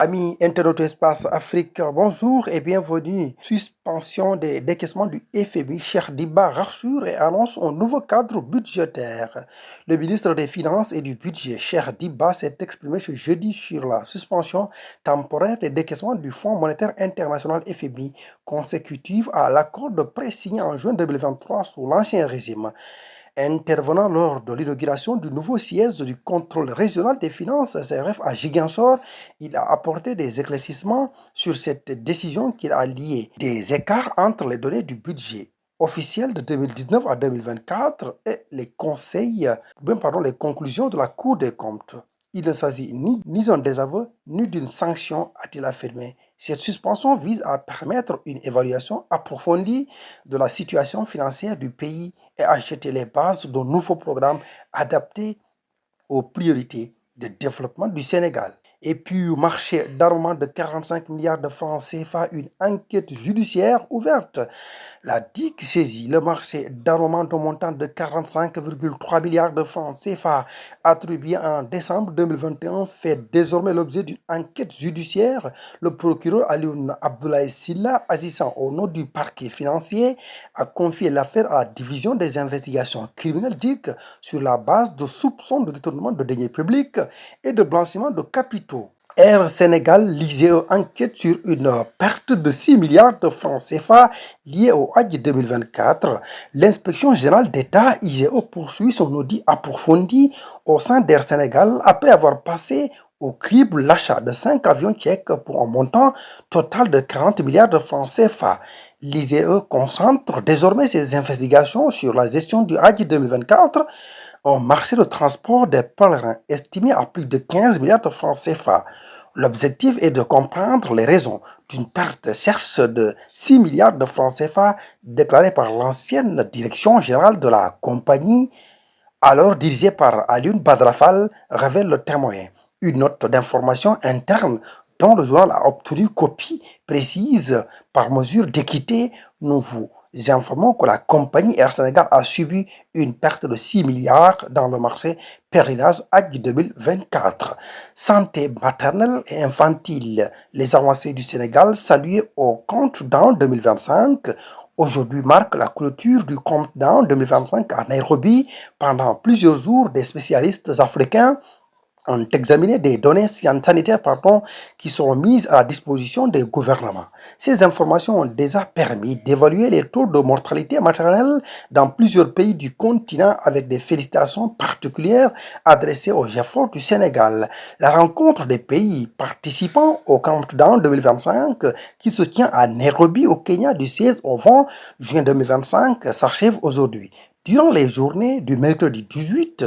Amis internautes Espace Afrique, bonjour et bienvenue. Suspension des décaissements du FMI, Cheikh Diba rassure et annonce un nouveau cadre budgétaire. Le ministre des Finances et du Budget, Cheikh Diba, s'est exprimé ce jeudi sur la suspension temporaire des décaissements du Fonds monétaire international FMI, consécutive à l'accord de prêt signé en juin 2023 sous l'ancien régime. Intervenant lors de l'inauguration du nouveau siège du contrôle régional des finances CRF à Ziguinchor, il a apporté des éclaircissements sur cette décision qu'il a liée des écarts entre les données du budget officiel de 2019 à 2024 et les conclusions de la Cour des comptes. Il ne s'agit ni d'un désaveu ni d'une sanction, a-t-il affirmé. Cette suspension vise à permettre une évaluation approfondie de la situation financière du pays et à jeter les bases d'un nouveau programme adapté aux priorités de développement du Sénégal. Et puis, au marché d'armement de 45 milliards de francs CFA, une enquête judiciaire ouverte. La DIC saisit le marché d'armement d'un montant de 45,3 milliards de francs CFA attribué en décembre 2021 fait désormais l'objet d'une enquête judiciaire. Le procureur Alioune Abdoulaye Silla, agissant au nom du parquet financier, a confié l'affaire à la division des investigations criminelles DIC sur la base de soupçons de détournement de deniers publics et de blanchiment de capitaux. Air Sénégal, l'IGE enquête sur une perte de 6 milliards de francs CFA liée au Hajj 2024. L'inspection générale d'État, IGE, poursuit son audit approfondi au sein d'Air Sénégal après avoir passé au crible l'achat de 5 avions tchèques pour un montant total de 40 milliards de francs CFA. L'IGE concentre désormais ses investigations sur la gestion du Hajj 2024, un marché de transport des pèlerins estimé à plus de 15 milliards de francs CFA. L'objectif est de comprendre les raisons d'une perte cherche de 6 milliards de francs CFA déclarée par l'ancienne direction générale de la compagnie, alors dirigée par Alioune Badrafal, révèle le témoin. Une note d'information interne dont le journal a obtenu copie précise par mesure d'équité. Nous vous informons que la compagnie Air Sénégal a subi une perte de 6 milliards dans le marché pèlerinage Hajj 2024. Santé maternelle et infantile. Les avancées du Sénégal saluées au countdown 2025. Aujourd'hui marque la clôture du countdown 2025 à Nairobi. Pendant plusieurs jours, des spécialistes africains ont examiné des données sanitaires qui seront mises à la disposition des gouvernements. Ces informations ont déjà permis d'évaluer les taux de mortalité maternelle dans plusieurs pays du continent avec des félicitations particulières adressées aux efforts du Sénégal. La rencontre des pays participants au Countdown 2025 qui se tient à Nairobi au Kenya du 16 au 20 juin 2025 s'achève aujourd'hui. Durant les journées du mercredi 18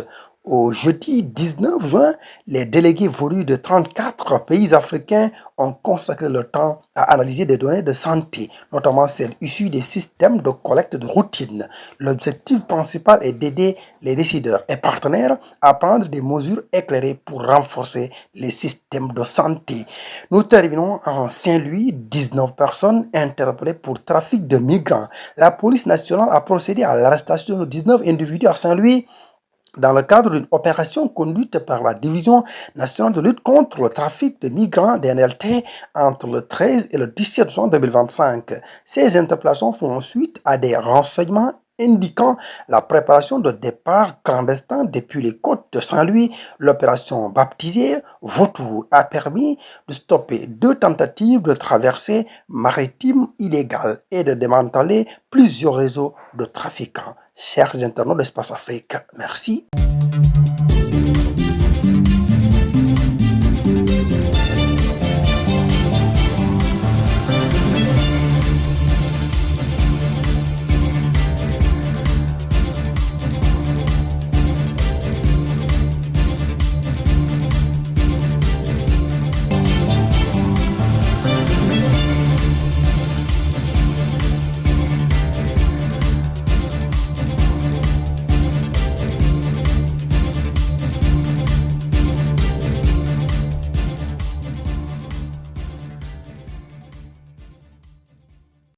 au jeudi 19 juin, les délégués venus de 34 pays africains ont consacré leur temps à analyser des données de santé, notamment celles issues des systèmes de collecte de routine. L'objectif principal est d'aider les décideurs et partenaires à prendre des mesures éclairées pour renforcer les systèmes de santé. Nous terminons en Saint-Louis, 19 personnes interpellées pour trafic de migrants. La police nationale a procédé à l'arrestation de 19 individus à Saint-Louis dans le cadre d'une opération conduite par la Division nationale de lutte contre le trafic de migrants DNLT entre le 13 et le 17 juin 2025. Ces interpellations font suite à des renseignements indiquant la préparation de départ clandestin depuis les côtes de Saint-Louis. L'opération baptisée Vautour a permis de stopper 2 tentatives de traversée maritime illégale et de démanteler plusieurs réseaux de trafiquants. Chers internautes d'Espace Afrique, merci.